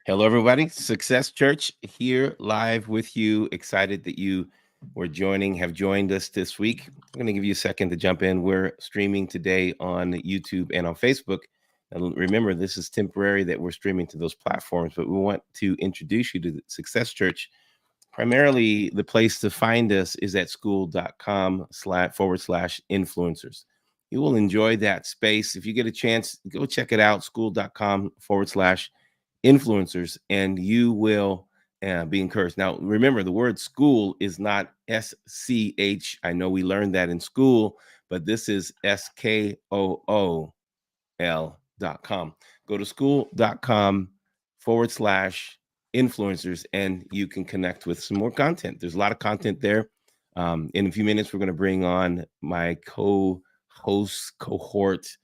Hello, everybody. Success Church here live with you. Excited that you have joined us this week. I'm going to give you a second to jump in. We're streaming today on YouTube and on Facebook. And remember, this is temporary that we're streaming to those platforms, but we want to introduce you to the Success Church. Primarily, the place to find us is at school.com/influencers. You will enjoy that space. If you get a chance, go check it out, school.com/influencers, and you will be encouraged. Now, remember, the word school is not SCH. I know we learned that in school, but this is SKOOL.com. Go to school.com/influencers, and you can connect with some more content. There's a lot of content there. In a few minutes, we're going to bring on my co-host, cohort,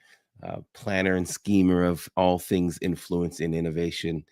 planner and schemer of all things influence and innovation.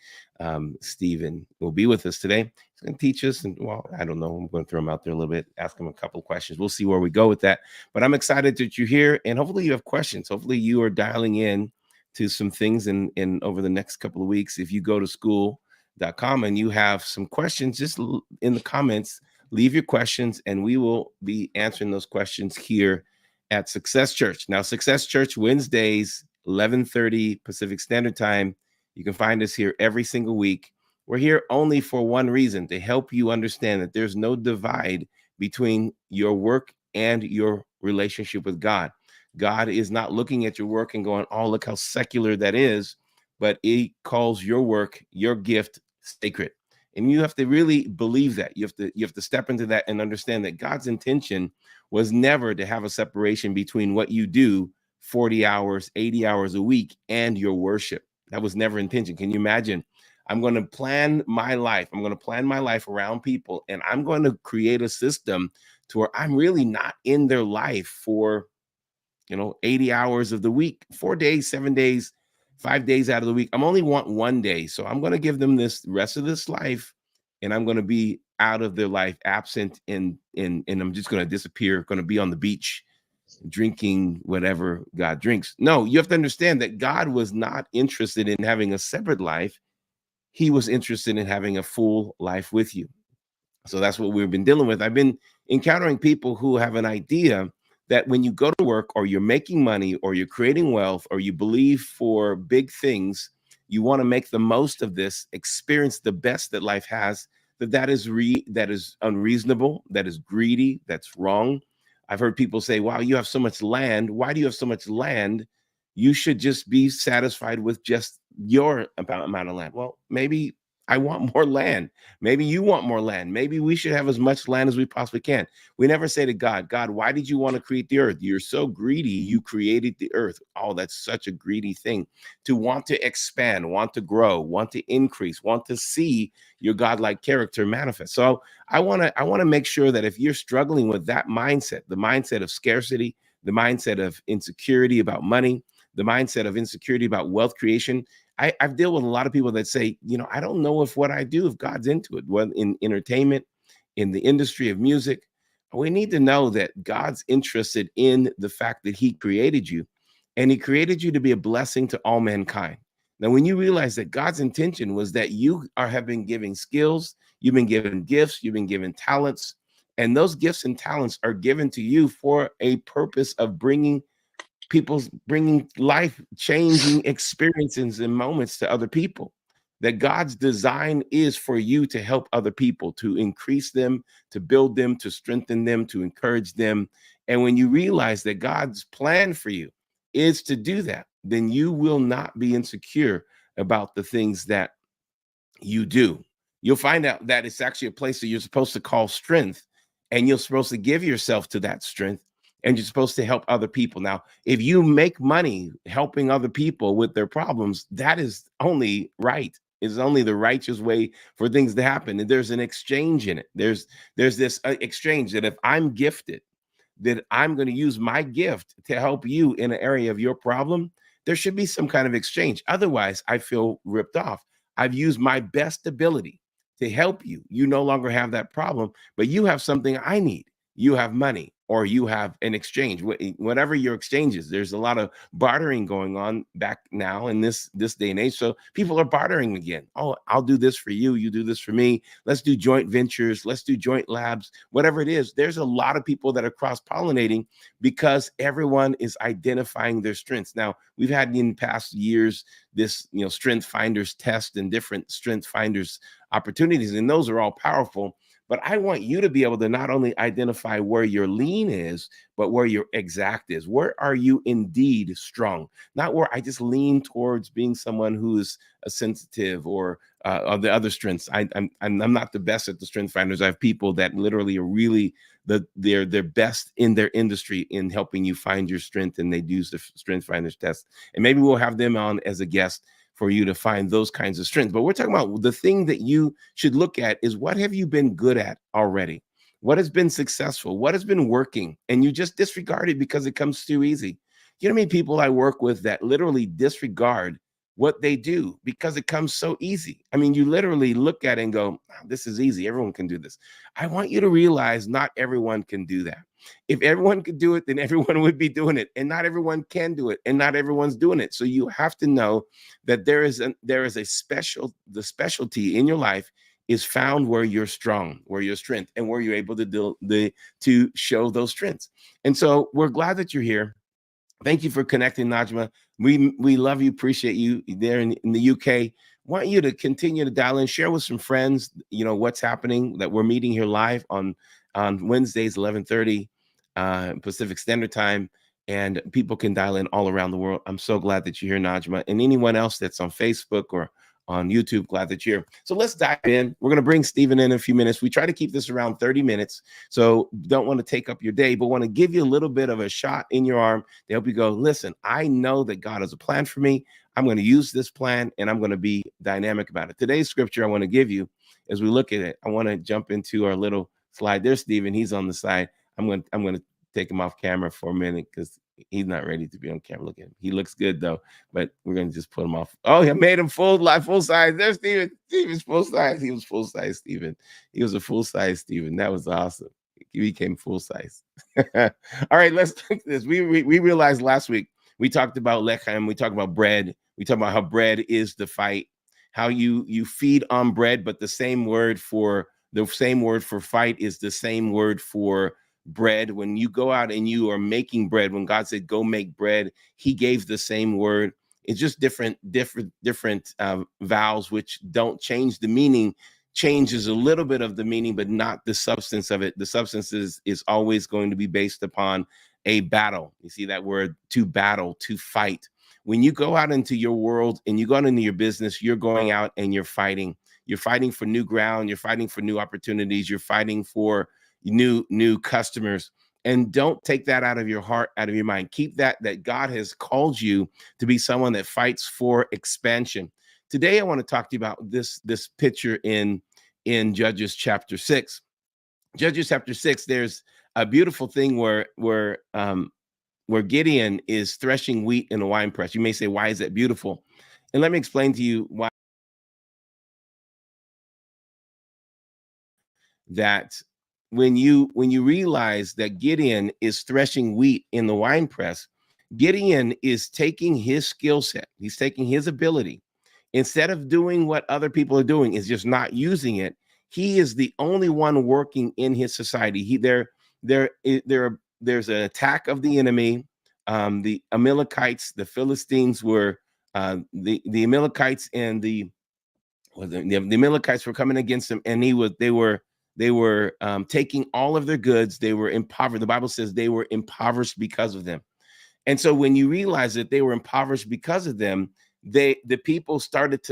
Stephen will be with us today. He's going to teach us, and I don't know. I'm going to throw him out there a little bit, ask him a couple of questions. We'll see where we go with that. But I'm excited that you're here, and hopefully you have questions. Hopefully you are dialing in to some things in over the next couple of weeks. If you go to school.com and you have some questions, just in the comments, leave your questions, and we will be answering those questions here at Success Church. Now, Success Church, Wednesdays, 11:30 Pacific Standard Time. You can find us here every single week. We're here only for one reason, to help you understand that there's no divide between your work and your relationship with God. God is not looking at your work and going, oh, look how secular that is, but he calls your work, your gift, sacred. And you have to really believe that. You have to step into that and understand that God's intention was never to have a separation between what you do 40 hours, 80 hours a week and your worship. That was never intention. Can you imagine? I'm going to plan my life. I'm going to plan my life around people, and I'm going to create a system to where I'm really not in their life for 80 hours of the week, 4 days, 7 days, 5 days out of the week. I'm only want 1 day. So I'm going to give them this rest of this life, and I'm going to be out of their life, absent, and I'm just going to disappear, going to be on the beach drinking whatever God drinks. No, you have to understand that God was not interested in having a separate life. He was interested in having a full life with you. So that's what we've been dealing with. I've been encountering people who have an idea that when you go to work, or you're making money, or you're creating wealth, or you believe for big things, you want to make the most of this, experience the best that life has, that is unreasonable, that is greedy, that's wrong. I've heard people say, wow, you have so much land. Why do you have so much land? You should just be satisfied with just your amount of land. Well, maybe I want more land. Maybe you want more land. Maybe we should have as much land as we possibly can. We never say to God, God, why did you want to create the earth? You're so greedy. You created the earth. Oh, that's such a greedy thing, to want to expand, want to grow, want to increase, want to see your godlike character manifest. So I want to make sure that if you're struggling with that mindset, the mindset of scarcity, the mindset of insecurity about money, the mindset of insecurity about wealth creation, I've dealt with a lot of people that say, I don't know if what I do, if God's into it, whether in entertainment, in the industry of music. We need to know that God's interested in the fact that he created you, and he created you to be a blessing to all mankind. Now, when you realize that God's intention was that have been giving skills, you've been given gifts, you've been given talents, and those gifts and talents are given to you for a purpose of bringing life changing experiences and moments to other people. That God's design is for you to help other people, to increase them, to build them, to strengthen them, to encourage them. And when you realize that God's plan for you is to do that, then you will not be insecure about the things that you do. You'll find out that it's actually a place that you're supposed to call strength, and you're supposed to give yourself to that strength, and you're supposed to help other people. Now, if you make money helping other people with their problems, that is only right. It's only the righteous way for things to happen. And there's an exchange in it. There's this exchange that if I'm gifted, that I'm going to use my gift to help you in an area of your problem, there should be some kind of exchange. Otherwise, I feel ripped off. I've used my best ability to help you. You no longer have that problem, but you have something I need. You have money. or you have an exchange, whatever your exchange is. There's a lot of bartering going on back now in this day and age. So people are bartering again. Oh, I'll do this for you. You do this for me. Let's do joint ventures. Let's do joint labs, whatever it is. There's a lot of people that are cross-pollinating because everyone is identifying their strengths. Now, we've had in past years this, strength finders test and different strength finders opportunities, and those are all powerful. But I want you to be able to not only identify where your lean is, but where your exact is. Where are you indeed strong? Not where I just lean towards being someone who is a sensitive or of the other strengths. I'm not the best at the strength finders. I have people that literally are really they're best in their industry in helping you find your strength, and they use the strength finders test. And maybe we'll have them on as a guest for you to find those kinds of strengths. But we're talking about the thing that you should look at is, what have you been good at already? What has been successful? What has been working? And you just disregard it because it comes too easy. You know how many people I work with that literally disregard what they do because it comes so easy? I mean, you literally look at it and go, "Oh, this is easy. Everyone can do this." I want you to realize not everyone can do that. If everyone could do it, then everyone would be doing it. And not everyone can do it. And not everyone's doing it. So you have to know that there is a the specialty in your life is found where you're strong, where your strength, and where you're able to show those strengths. And so we're glad that you're here. Thank you for connecting, Najma. We love you, appreciate you there in the UK. Want you to continue to dial in, share with some friends, what's happening, that we're meeting here live on Wednesdays, 11:30 Pacific Standard Time, and people can dial in all around the world. I'm so glad that you're here, Najma, and anyone else that's on Facebook or on YouTube, glad that you're here. So let's dive in. We're going to bring Stephen in a few minutes. We try to keep this around 30 minutes, so don't want to take up your day, but want to give you a little bit of a shot in your arm to help you go, listen, I know that God has a plan for me. I'm going to use this plan, and I'm going to be dynamic about it. Today's scripture I want to give you, as we look at it, I want to jump into our little slide. There's Stephen. He's on the side. I'm going to take him off camera for a minute because he's not ready to be on camera. Look at him. He looks good though, but we're going to just put him off. Oh, he made him full size. There's Stephen. Stephen's full size. He was full size, Stephen. He was a full size Stephen. That was awesome. He became full size. All right, let's take this. We realized last week we talked about lechem. We talked about bread. We talked about how bread is the fight, how you feed on bread, but the same word for fight is the same word for bread. When you go out and you are making bread, when God said go make bread, he gave the same word. It's just different vowels, which don't change the meaning, changes a little bit of the meaning, but not the substance of it. The substance is always going to be based upon a battle. You see that word, to battle, to fight. When you go out into your world and you go out into your business, you're going out and you're fighting. You're fighting for new ground. You're fighting for new opportunities. You're fighting for new customers. And don't take that out of your heart, out of your mind. Keep that God has called you to be someone that fights for expansion. Today, I want to talk to you about this picture in Judges chapter 6. Judges chapter 6, there's a beautiful thing where Gideon is threshing wheat in a wine press. You may say, why is that beautiful? And let me explain to you why. That when you realize that Gideon is threshing wheat in the wine press, Gideon is taking his skill set, he's taking his ability. Instead of doing what other people are doing, is just not using it. He is the only one working in his society. There's an attack of the enemy. The Amalekites, the Philistines were the Amalekites, and the Amalekites were coming against him, and they were taking all of their goods. They were impoverished. The Bible says they were impoverished because of them. And so when you realize that they were impoverished because of them, the people started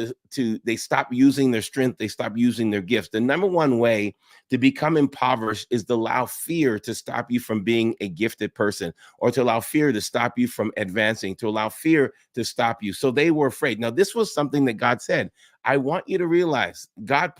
they stopped using their strength. They stopped using their gifts. The number one way to become impoverished is to allow fear to stop you from being a gifted person, or to allow fear to stop you from advancing, to allow fear to stop you. So they were afraid. Now, this was something that God said. I want you to realize God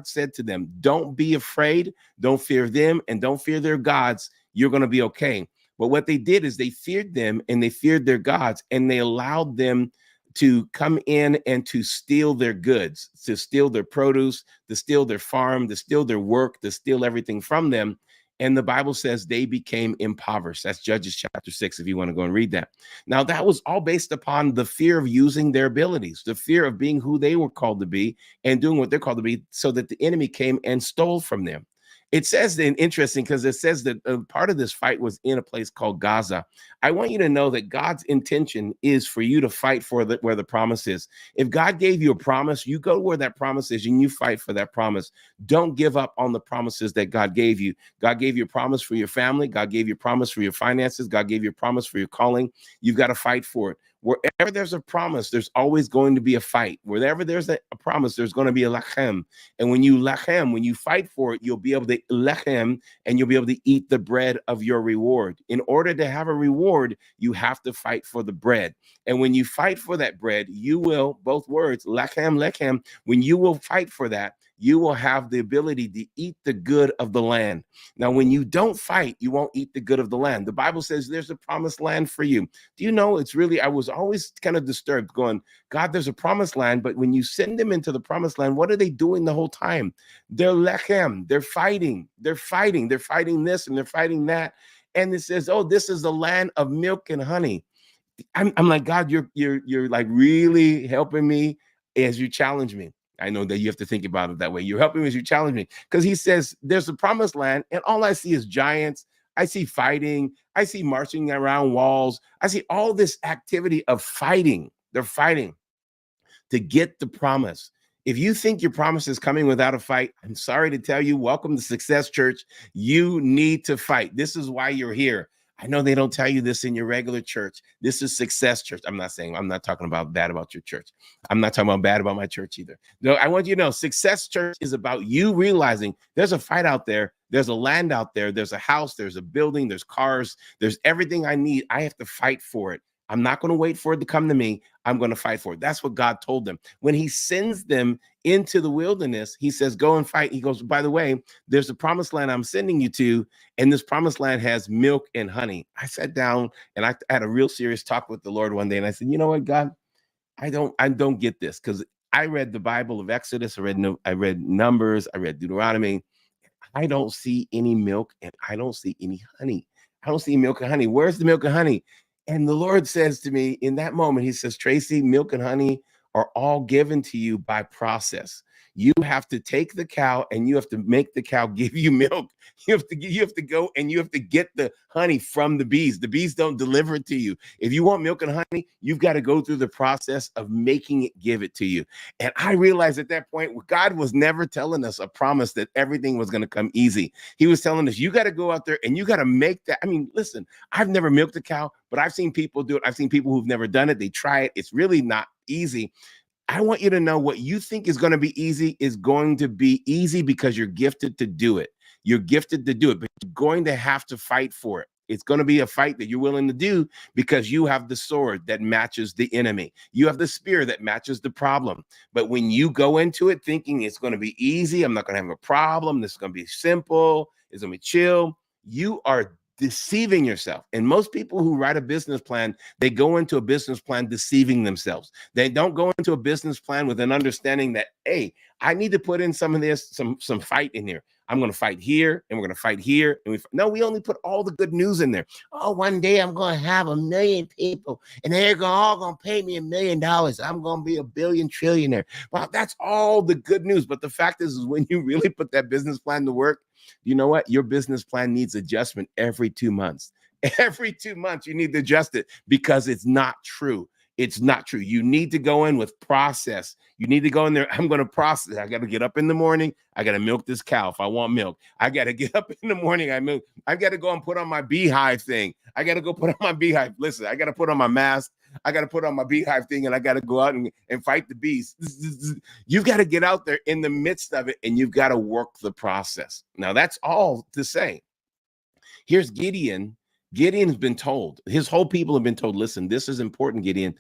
said to them, don't be afraid, don't fear them, and don't fear their gods. You're going to be okay. But what they did is they feared them and they feared their gods, and they allowed them to come in and to steal their goods, to steal their produce, to steal their farm, to steal their work, to steal everything from them. And the Bible says they became impoverished. That's Judges chapter 6, if you want to go and read that. Now, that was all based upon the fear of using their abilities, the fear of being who they were called to be and doing what they're called to be, so that the enemy came and stole from them. It says, and interesting, because it says that part of this fight was in a place called Gaza. I want you to know that God's intention is for you to fight for where the promise is. If God gave you a promise, you go where that promise is and you fight for that promise. Don't give up on the promises that God gave you. God gave you a promise for your family. God gave you a promise for your finances. God gave you a promise for your calling. You've got to fight for it. Wherever there's a promise, there's always going to be a fight. Wherever there's a promise, there's going to be a lachem. And when you fight for it, you'll be able to lechem, and you'll be able to eat the bread of your reward. In order to have a reward, you have to fight for the bread. And when you fight for that bread, you will, both words, lechem, when you will fight for that, you will have the ability to eat the good of the land. Now, when you don't fight, you won't eat the good of the land. The Bible says there's a promised land for you. Do you know, I was always kind of disturbed going, God, there's a promised land, but when you send them into the promised land, what are they doing the whole time? They're lechem, they're fighting this and they're fighting that. And it says, oh, this is the land of milk and honey. I'm like, God, you're like really helping me as you challenge me. I know that you have to think about it that way. You're helping me as you challenge me, because he says there's a promised land, and all I see is giants. I see fighting. I see marching around walls. I see all this activity of fighting. They're fighting to get the promise. If you think your promise is coming without a fight, I'm sorry to tell you, welcome to Success Church. You need to fight. This is why you're here. I know they don't tell you this in your regular church. This is Success Church. I'm not talking about bad about your church. I'm not talking about bad about my church either. No, I want you to know Success Church is about you realizing there's a fight out there. There's a land out there. There's a house. There's a building. There's cars. There's everything I need. I have to fight for it. I'm not going to wait for it to come to me. I'm going to fight for it. That's what God told them. When he sends them into the wilderness, he says, go and fight. He goes, by the way, there's a promised land I'm sending you to, and this promised land has milk and honey. I sat down and I had a real serious talk with the Lord one day, and I said, you know what, God, I don't get this, because I read the Bible of Exodus, I read Numbers, I read Deuteronomy. I don't see any milk and I don't see any honey. I don't see milk and honey. Where's the milk and honey? And the Lord says to me in that moment, he says, Tracy, milk and honey are all given to you by process. You have to take the cow and you have to make the cow give you milk. You have to go and you have to get the honey from the bees. The bees don't deliver it to you. If you want milk and honey, you've got to go through the process of making it give it to you. And I realized at that point, God was never telling us a promise that everything was going to come easy. He was telling us, you got to go out there and you got to make that. I mean, listen, I've never milked a cow, but I've seen people do it. I've seen people who've never done it. They try it. It's really not easy. I want you to know what you think is going to be easy is going to be easy because you're gifted to do it. You're gifted to do it, but you're going to have to fight for it. It's going to be a fight that you're willing to do because you have the sword that matches the enemy. You have the spear that matches the problem. But when you go into it thinking it's going to be easy, I'm not going to have a problem, this is going to be simple, it's going to be chill, you are deceiving yourself. And most people who write a business plan, they go into a business plan deceiving themselves. They don't go into a business plan with an understanding that, hey, I need to put in some of this, some fight in here. I'm going to fight here and we're going to fight here. And we only put all the good news in there. Oh, one day I'm going to have 1 million people and they're all going to pay me $1 million. I'm going to be a billion trillionaire. Well, that's all the good news. But the fact is when you really put that business plan to work, you know what? Your business plan needs adjustment every 2 months. Every 2 months, you need to adjust it because it's not true. It's not true. You need to go in with process. You need to go in there. I'm going to process. I got to get up in the morning. I got to milk this cow if I want milk. I got to get up in the morning. I got to go and put on my beehive thing. I got to go put on my beehive. Listen, I got to put on my mask. I got to put on my beehive thing and I got to go out and fight the bees. You've got to get out there in the midst of it and you've got to work the process. Now, that's all to say. Here's Gideon. Gideon's been told, his whole people have been told, listen, this is important, Gideon.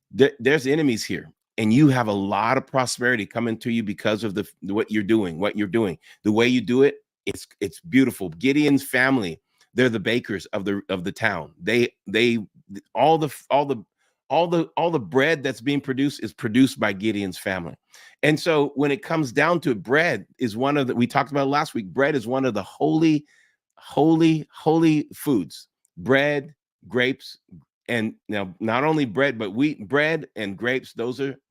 There's enemies here and you have a lot of prosperity coming to you because of what you're doing, the way you do it. It's beautiful. Gideon's family, they're the bakers of the town. All the bread that's being produced is produced by Gideon's family. And so when it comes down to it, bread is we talked about last week, bread is one of the holy holy foods, bread, grapes, and now not only bread, but wheat, bread and grapes.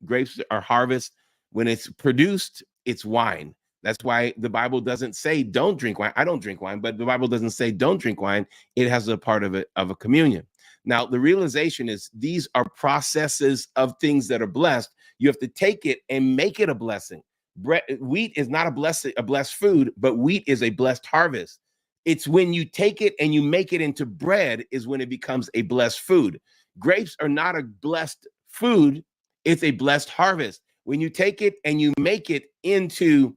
Grapes are harvest. When it's produced, it's wine. That's why the Bible doesn't say don't drink wine. I don't drink wine, but the Bible doesn't say don't drink wine. It has a part of it of a communion. Now, the realization is these are processes of things that are blessed. You have to take it and make it a blessing. Wheat is not a blessed food, but wheat is a blessed harvest. It's when you take it and you make it into bread is when it becomes a blessed food. Grapes are not a blessed food. It's a blessed harvest. When you take it and you make it into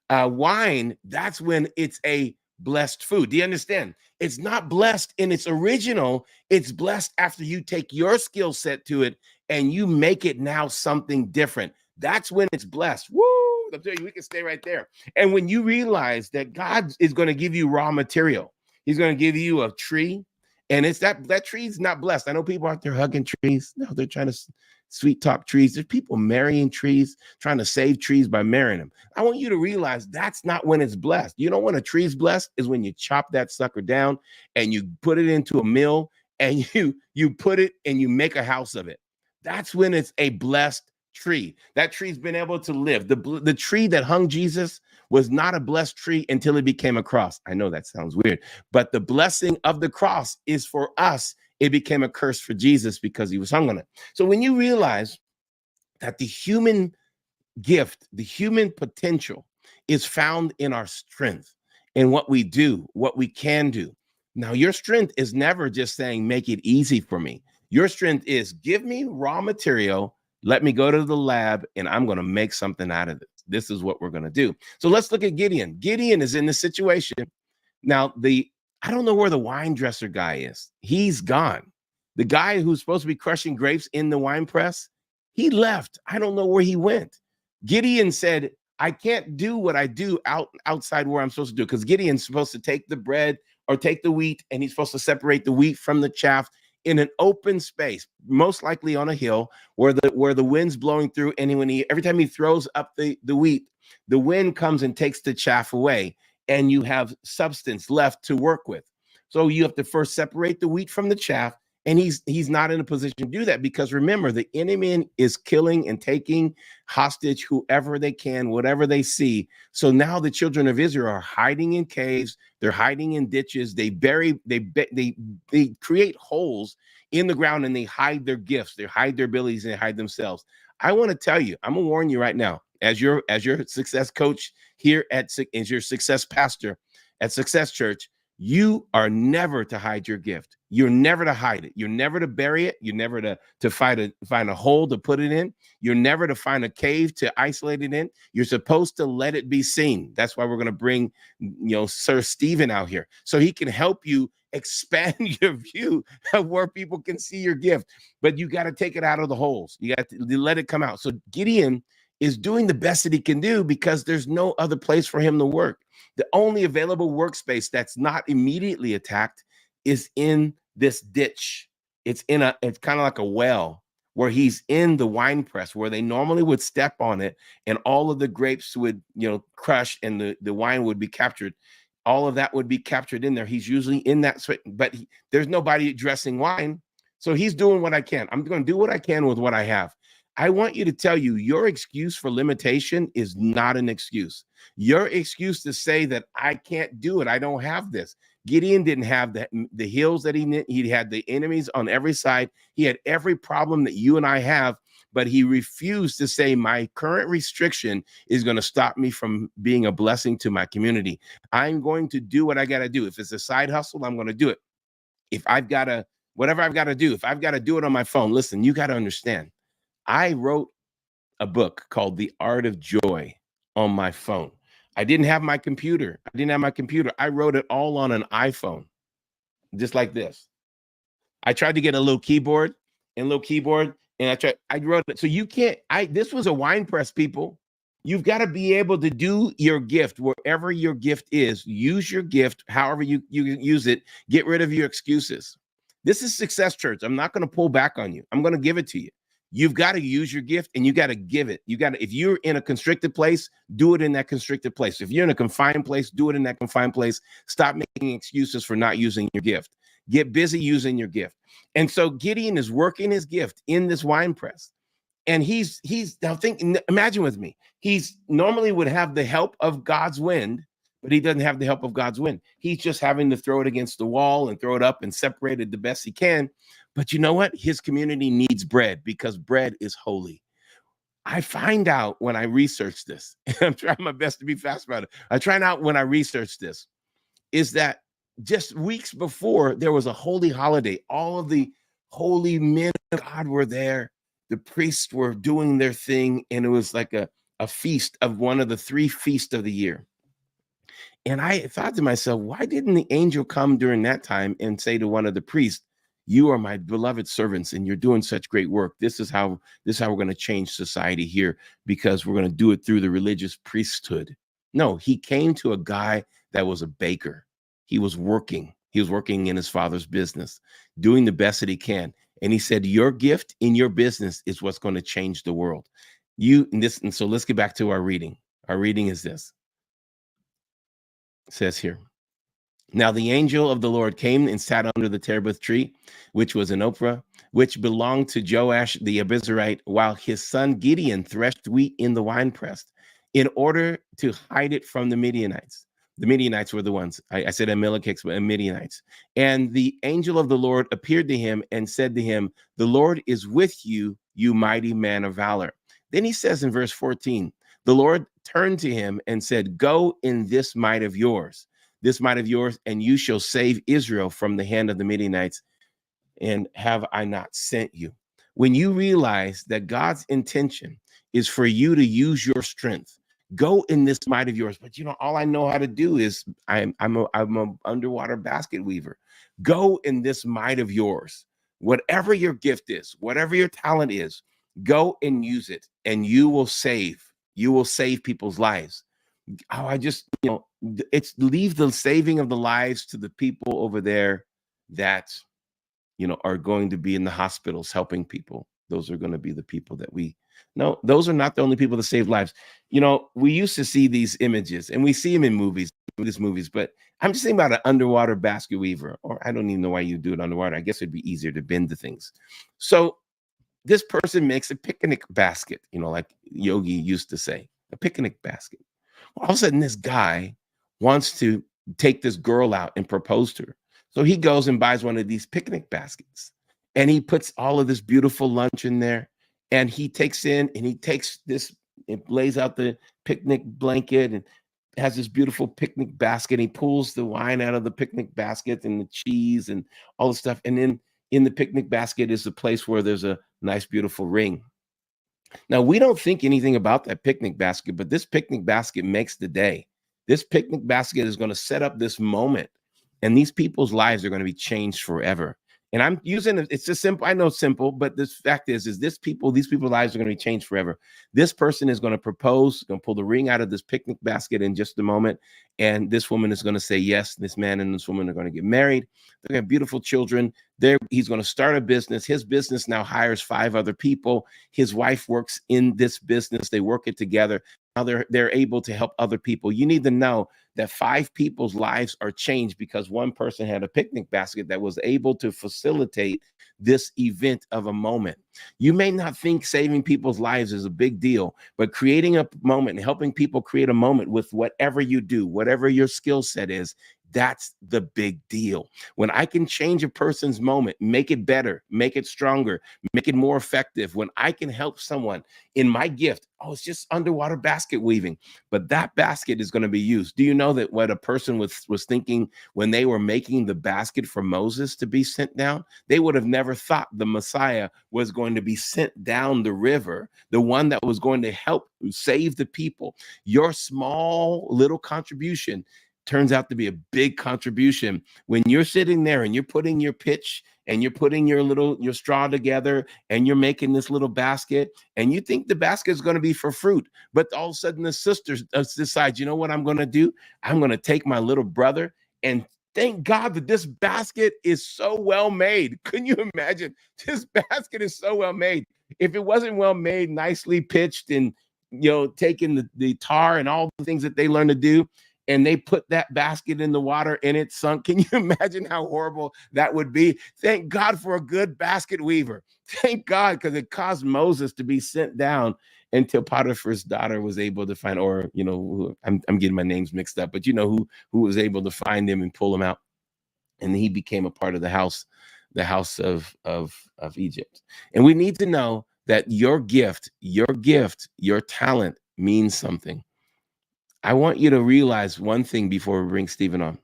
wine, that's when it's a blessed food. Do you understand? It's not blessed in its original. It's blessed after you take your skill set to it and you make it now something different. That's when it's blessed. Woo! I'm telling you, we can stay right there. And when you realize that God is going to give you raw material, he's going to give you a tree, and it's that tree is not blessed. I know people out there hugging trees. No, they're trying to sweet talk trees. There's people marrying trees, trying to save trees by marrying them. I want you to realize that's not when it's blessed. You know when a tree's blessed is when you chop that sucker down and you put it into a mill and you put it and you make a house of it. That's when it's a blessed tree. That tree's been able to live. The tree that hung Jesus was not a blessed tree until it became a cross. I know that sounds weird, but the blessing of the cross is for us. It became a curse for Jesus because he was hung on it. So when you realize that the human gift, the human potential is found in our strength, in what we do, what we can do. Now, your strength is never just saying, make it easy for me. Your strength is give me raw material. Let me go to the lab and I'm going to make something out of it. This is what we're going to do. So let's look at Gideon. Gideon is in this situation. Now, I don't know where the wine dresser guy is. He's gone. The guy who's supposed to be crushing grapes in the wine press, he left. I don't know where he went. Gideon said, I can't do what I do outside where I'm supposed to do, because Gideon's supposed to take the bread or take the wheat, and he's supposed to separate the wheat from the chaff in an open space, most likely on a hill where the wind's blowing through. And every time he throws up the wheat, the wind comes and takes the chaff away, and you have substance left to work with. So you have to first separate the wheat from the chaff, and he's not in a position to do that, because remember, the enemy is killing and taking hostage whoever they can, whatever they see. So now the children of Israel are hiding in caves, they're hiding in ditches, they create holes in the ground, and they hide their gifts, they hide their abilities, and they hide themselves. I want to tell you, I'm gonna warn you right now, as your success coach here as your success pastor at Success Church, you are never to hide your gift. You're never to hide it. You're never to bury it. You're never to find a hole to put it in. You're never to find a cave to isolate it in. You're supposed to let it be seen. That's why we're going to bring, Sir Stephen out here, so he can help you expand your view of where people can see your gift. But you got to take it out of the holes. You got to let it come out. So Gideon is doing the best that he can do, because there's no other place for him to work. The only available workspace that's not immediately attacked is in this ditch. It's kind of like a well where he's in the wine press, where they normally would step on it and all of the grapes would, crush, and the wine would be captured. All of that would be captured in there. He's usually in that, but there's nobody dressing wine. So he's doing what I can. I'm going to do what I can with what I have. I want you to tell you, your excuse for limitation is not an excuse. Your excuse to say that I can't do it, I don't have this. Gideon didn't have the hills that he had the enemies on every side. He had every problem that you and I have, but he refused to say my current restriction is going to stop me from being a blessing to my community. I'm going to do what I got to do. If it's a side hustle, I'm going to do it. If I've got to, whatever I've got to do, if I've got to do it on my phone, listen, you got to understand. I wrote a book called The Art of Joy on my phone. I didn't have my computer. I wrote it all on an iPhone, just like this. I tried to get a little keyboard, and I wrote it. So you can't, this was a wine press, people. You've got to be able to do your gift wherever your gift is. Use your gift, however you use it. Get rid of your excuses. This is Success Church. I'm not going to pull back on you. I'm going to give it to you. You've got to use your gift and you got to give it. You got to, if you're in a constricted place, do it in that constricted place. If you're in a confined place, do it in that confined place. Stop making excuses for not using your gift. Get busy using your gift. And so Gideon is working his gift in this wine press. And he's now thinking, imagine with me, he's normally would have the help of God's wind, but he doesn't have the help of God's wind. He's just having to throw it against the wall and throw it up and separate it the best he can. But you know what? His community needs bread because bread is holy. I find out when I research this, and I'm trying my best to be fast about it. I find out when I research this, is that just weeks before there was a holy holiday. All of the holy men of God were there. The priests were doing their thing, and it was like a feast of one of the 3 feasts of the year. And I thought to myself, why didn't the angel come during that time and say to one of the priests, you are my beloved servants and you're doing such great work. This is how we're going to change society here, because we're going to do it through the religious priesthood. No, he came to a guy that was a baker. He was working in his father's business, doing the best that he can. And he said, your gift in your business is what's going to change the world. And so let's get back to our reading. Our reading is this. It says here, now the angel of the Lord came and sat under the terebinth tree, which was in Ophrah, which belonged to Joash the Abiezrite, while his son Gideon threshed wheat in the winepress, in order to hide it from the Midianites. The Midianites were the ones, I said Amalekites, but Midianites. And the angel of the Lord appeared to him and said to him, the Lord is with you, you mighty man of valor. Then he says in verse 14, the Lord turned to him and said, go in this might of yours, and you shall save Israel from the hand of the Midianites. And have I not sent you? When you realize that God's intention is for you to use your strength, go in this might of yours. But all I know how to do is I'm a underwater basket weaver. Go in this might of yours. Whatever your gift is, whatever your talent is, go and use it, and you will save people's lives. It's leave the saving of the lives to the people over there that, are going to be in the hospitals helping people. Those are going to be the people that those are not the only people that save lives. We used to see these images and we see them in movies, but I'm just thinking about an underwater basket weaver, or I don't even know why you do it underwater. I guess it'd be easier to bend the things. So this person makes a picnic basket, like Yogi used to say, a picnic basket. All of a sudden, this guy wants to take this girl out and propose to her. So he goes and buys one of these picnic baskets, and he puts all of this beautiful lunch in there, and he takes this, it lays out the picnic blanket and has this beautiful picnic basket. He pulls the wine out of the picnic basket and the cheese and all the stuff. And then in the picnic basket is the place where there's a nice, beautiful ring. Now, we don't think anything about that picnic basket, but this picnic basket makes the day. This picnic basket is going to set up this moment, and these people's lives are going to be changed forever. And I'm using it's just simple. I know it's simple, but this fact is these people's lives are going to be changed forever. This person is going to propose, going to pull the ring out of this picnic basket in just a moment. And this woman is going to say yes. This man and this woman are going to get married. They're going to have beautiful children. He's going to start a business. His business now hires 5 other people. His wife works in this business. They work it together. Now they're able to help other people. You need to know that 5 people's lives are changed because one person had a picnic basket that was able to facilitate this event of a moment. You may not think saving people's lives is a big deal, but creating a moment and helping people create a moment with whatever you do, whatever your skill set is, that's the big deal. When I can change a person's moment, make it better, make it stronger, make it more effective, when I can help someone in my gift, it's just underwater basket weaving, but that basket is going to be used. Do you know that what a person was thinking when they were making the basket for Moses to be sent down? They would have never thought the Messiah was going to be sent down the river, the one that was going to help save the people. Your small little contribution turns out to be a big contribution when you're sitting there and you're putting your pitch and you're putting your straw together and you're making this little basket and you think the basket is going to be for fruit, but all of a sudden the sister decides, you know what I'm going to do? I'm going to take my little brother and Thank God that this basket is so well made. Can you imagine? This basket is so well made. If it wasn't well made, nicely pitched, and taking the tar and all the things that they learn to do, and they put that basket in the water and it sunk. Can you imagine how horrible that would be? Thank God for a good basket weaver. Thank God, because it caused Moses to be sent down until Potiphar's daughter was able to find, or I'm getting my names mixed up, but who was able to find him and pull him out, and he became a part of the house of Egypt. And we need to know that your gift, your talent means something. I want you to realize one thing before we bring Stephen on.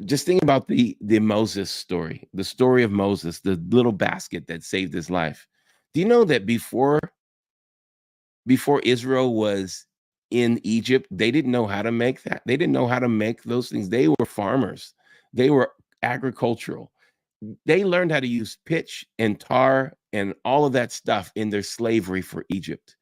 Just think about the Moses story, the story of Moses, the little basket that saved his life. Do you know that before Israel was in Egypt, they didn't know how to make that? They didn't know how to make those things. They were farmers. They were agricultural. They learned how to use pitch and tar and all of that stuff in their slavery for Egypt.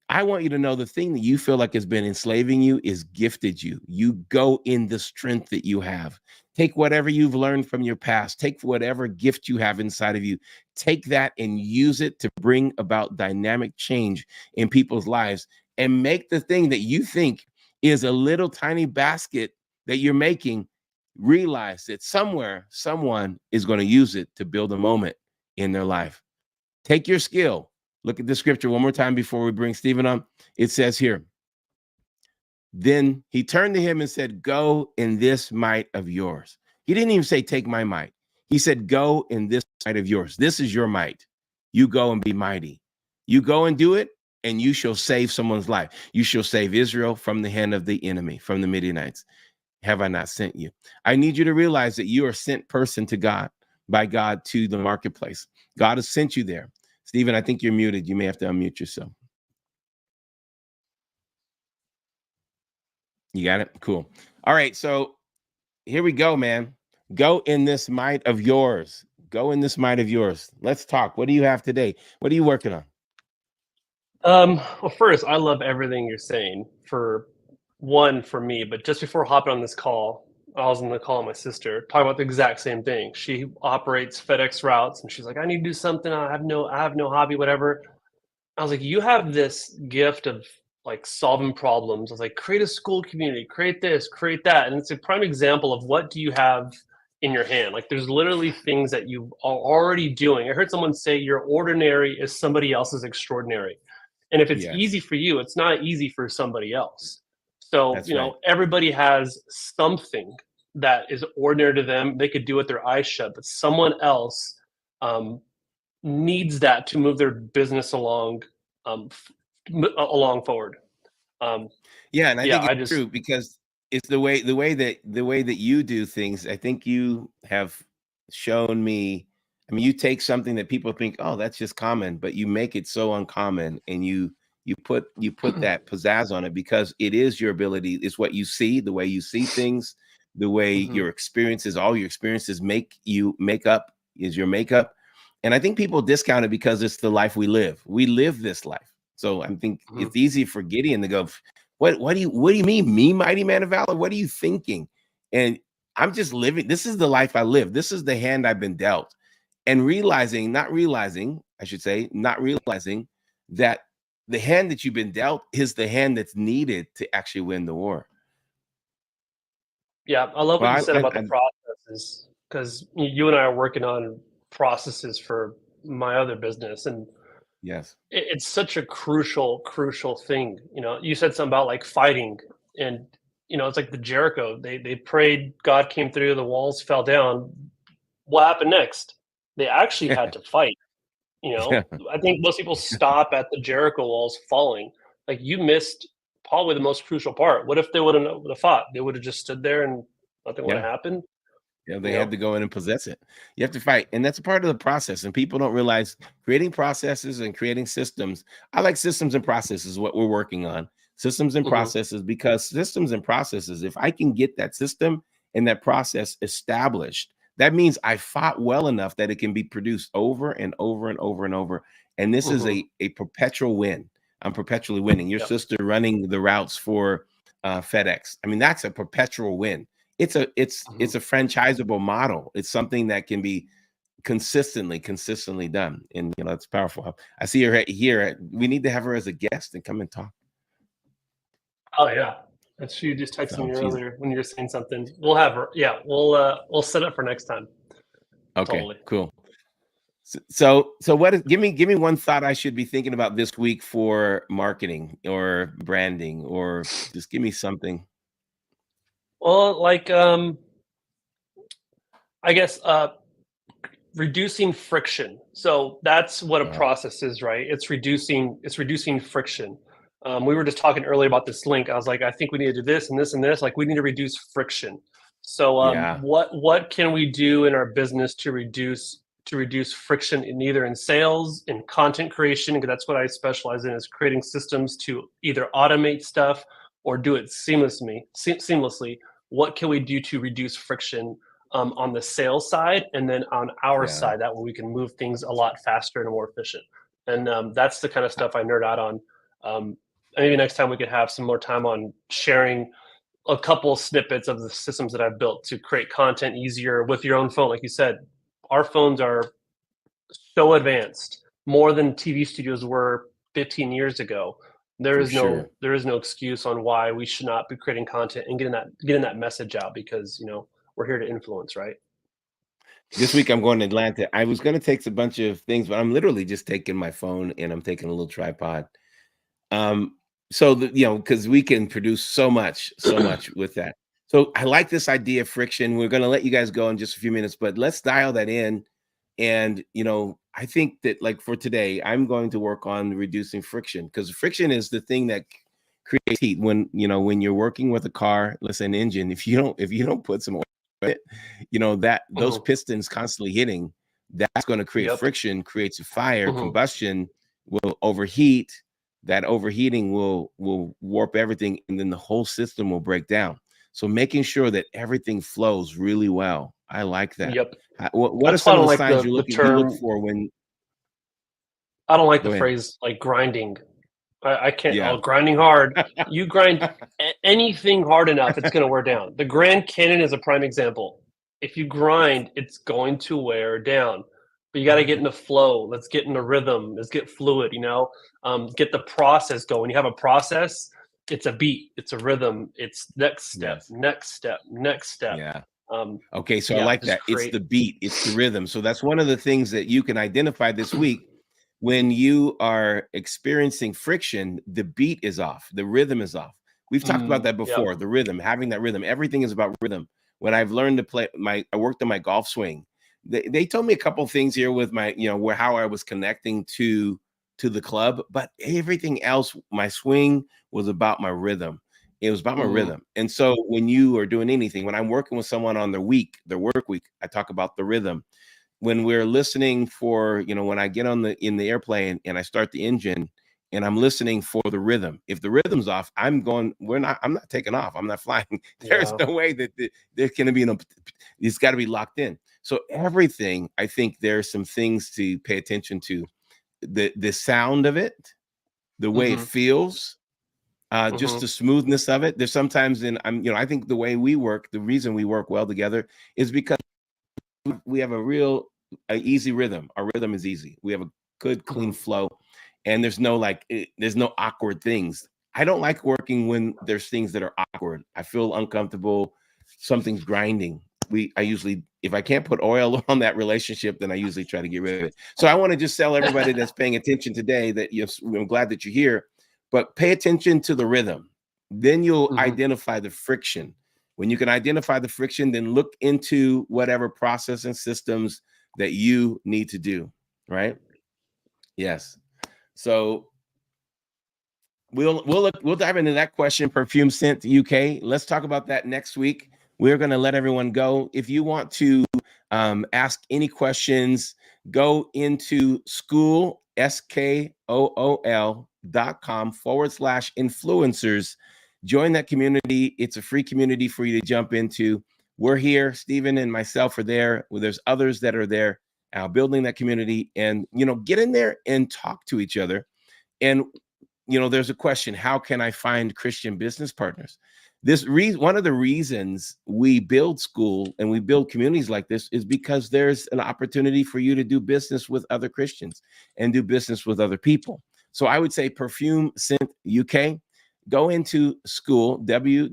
I want you to know the thing that you feel like has been enslaving you is gifted you. You go in the strength that you have. Take whatever you've learned from your past. Take whatever gift you have inside of you. Take that and use it to bring about dynamic change in people's lives, and make the thing that you think is a little tiny basket that you're making, realize that somewhere someone is going to use it to build a moment in their life. Take your skill. Look at the scripture one more time before we bring Stephen on. It says here, then he turned to him and said, go in this might of yours. He didn't even say, take my might. He said, go in this might of yours. This is your might. You go and be mighty. You go and do it, and you shall save someone's life. You shall save Israel from the hand of the enemy, from the Midianites. Have I not sent you? I need you to realize that you are a sent person to God, by God, to the marketplace. God has sent you there. Stephen, I think you're muted. You may have to unmute yourself. You got it? Cool. All right. So here we go, man. Go in this might of yours. Go in this might of yours. Let's talk. What do you have today? What are you working on? Well, first, I love everything you're saying for me, but just before hopping on this call, I was on the call with my sister talking about the exact same thing. She operates FedEx routes, and she's like, I need to do something. I have no hobby, whatever. I was like, you have this gift of like solving problems. I was like, create a school community, create this, create that. And it's a prime example of what do you have in your hand. Like there's literally things that you are already doing. I heard someone say your ordinary is somebody else's extraordinary. And if it's easy for you, it's not easy for somebody else. So, That's everybody has something that is ordinary to them. They could do with their eyes shut, but someone else needs that to move their business along forward. Yeah, and I think it's true, because it's the way that you do things. I think you have shown me. I mean, you take something that people think, oh, that's just common, but you make it so uncommon, and you put that pizzazz on it, because it is your ability. It's what you see, the way you see things, the way your experiences, all your experiences make up is your makeup. And I think people discount it because it's the life we live. We live this life. So I think it's easy for Gideon to go, what do you mean, me, mighty man of valor? What are you thinking? And I'm just living. This is the life I live. This is the hand I've been dealt. And not realizing that the hand that you've been dealt is the hand that's needed to actually win the war. Yeah, I love what you said about the processes, because you and I are working on processes for my other business, and yes, it's such a crucial thing. You said something about like fighting, and it's like the Jericho. They prayed, God came through, the walls fell down. What happened next? They actually had to fight. I think most people stop at the Jericho walls falling. Like you missed probably the most crucial part. What if they would have fought? They would have just stood there and nothing would have happened. Yeah, they had to go in and possess it. You have to fight, and that's a part of the process. And people don't realize creating processes and creating systems. I like systems and processes, what we're working on. Systems and processes, because systems and processes, if I can get that system and that process established, that means I fought well enough that it can be produced over and over and over and over. And this is a perpetual win. I'm perpetually winning. Your sister running the routes for FedEx. I mean, that's a perpetual win. it's a franchisable model. It's something that can be consistently done, and it's powerful. I see her here. We need to have her as a guest and come and talk. Oh yeah, that's she just texted So me she's earlier when you were saying something. We'll have her. Yeah, we'll set up for next time. okay. Totally. Cool. So what is, give me one thought I should be thinking about this week for marketing or branding, or just give me something. Well, like I guess reducing friction. So that's what a process is, right? It's reducing friction. We were just talking earlier about this link. I was like, I think we need to do this and this and this. Like, we need to reduce friction. So Yeah. what can we do in our business to reduce friction in either in sales, in content creation, because that's what I specialize in, is creating systems to either automate stuff or do it seamlessly. What can we do to reduce friction on the sales side, and then on our side, that way we can move things a lot faster and more efficient. And that's the kind of stuff I nerd out on. Maybe next time we could have some more time on sharing a couple snippets of the systems that I've built to create content easier with your own phone. Like you said, our phones are so advanced, more than TV studios were 15 years ago. There is no excuse on why we should not be creating content and getting that message out, because we're here to influence, right? This week I'm going to Atlanta. I was going to take a bunch of things, but I'm literally just taking my phone and I'm taking a little tripod. So because we can produce so much with that. So I like this idea of friction. We're going to let you guys go in just a few minutes, but let's dial that in. And I think that, like, for today, I'm going to work on reducing friction, because friction is the thing that creates heat. When you're working with a car, let's say an engine, if you don't put some oil in it, that those pistons constantly hitting, that's going to create friction, creates a fire, combustion will overheat. That overheating will warp everything, and then the whole system will break down. So making sure that everything flows really well. I like that. Yep. What are some of the signs you look for when? I don't like the phrase like grinding. I can't. Oh, grinding hard. You grind anything hard enough, it's going to wear down. The Grand Canyon is a prime example. If you grind, it's going to wear down. But you got to get in the flow. Let's get in the rhythm. Let's get fluid. Get the process going. You have a process. It's a beat. It's a rhythm. It's next step, next step, next step. Yeah. Okay, so I like that. It's the beat. It's the rhythm. So that's one of the things that you can identify this week. When you are experiencing friction, the beat is off. The rhythm is off. We've talked about that before. The rhythm, having that rhythm. Everything is about rhythm. When I've learned to play I worked on my golf swing. They told me a couple of things here with my, how I was connecting to the club, but everything else, my swing was about my rhythm. It was about my rhythm. And so when you are doing anything, when I'm working with someone on their work week, I talk about the rhythm. When we're listening for, when I get in the airplane and I start the engine and I'm listening for the rhythm, if the rhythm's off, I'm not taking off. I'm not flying. There's no way that there's going to be it's got to be locked in. So everything, I think there's some things to pay attention to. The sound of it, the way it feels, just the smoothness of it. There's sometimes I think the way we work, the reason we work well together is because we have a easy rhythm. Our rhythm is easy. We have a good, clean flow, and there's no awkward things. I don't like working when there's things that are awkward. I feel uncomfortable. Something's grinding. I usually, if I can't put oil on that relationship, then I usually try to get rid of it. So I want to just tell everybody that's paying attention today that I'm glad that you're here, but pay attention to the rhythm. Then you'll identify the friction. When you can identify the friction, then look into whatever process and systems that you need to do, right? Yes. So we'll dive into that question, perfume scent UK. Let's talk about that next week. We're going to let everyone go. If you want to ask any questions, go into SKOOL.com/influencers. Join that community. It's a free community for you to jump into. We're here. Stephen and myself are there. Well, there's others that are there building that community, and get in there and talk to each other. And there's a question: how can I find Christian business partners? one of the reasons we build school and we build communities like this is because there's an opportunity for you to do business with other Christians and do business with other people. So I would say Perfume Synth UK. Go into school, and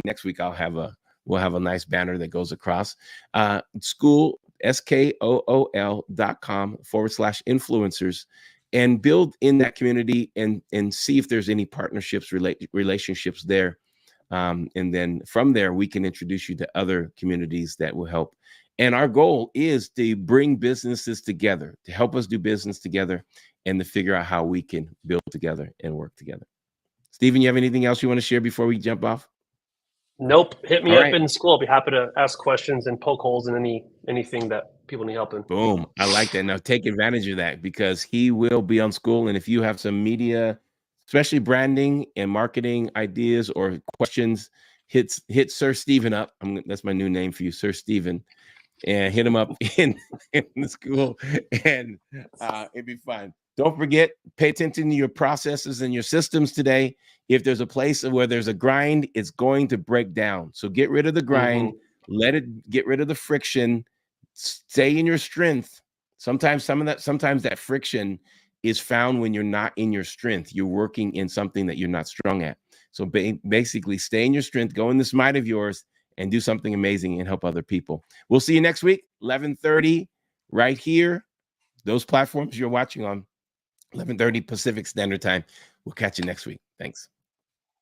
next week we'll have a nice banner that goes across school, SKOOL.com/influencers, and build in that community and see if there's any partnerships, relationships there. And then from there, we can introduce you to other communities that will help. And our goal is to bring businesses together, to help us do business together, and to figure out how we can build together and work together. Stephen, you have anything else you want to share before we jump off? Nope. Hit me All up right. in school. I'll be happy to ask questions and poke holes in anything that people need help in. Boom. I like that. Now take advantage of that, because he will be on school. And if you have some media, especially branding and marketing ideas or questions, hit Sir Stephen up. That's my new name for you, Sir Stephen. And hit him up in the school, and it'd be fun. Don't forget, pay attention to your processes and your systems today. If there's a place where there's a grind, it's going to break down. So get rid of the grind, get rid of the friction, stay in your strength. Sometimes that friction is found when you're not in your strength. You're working in something that you're not strong at. So basically stay in your strength, go in this might of yours, and do something amazing and help other people. We'll see you next week, 11:30, right here. Those platforms you're watching on, 11:30 Pacific Standard Time. We'll catch you next week. Thanks.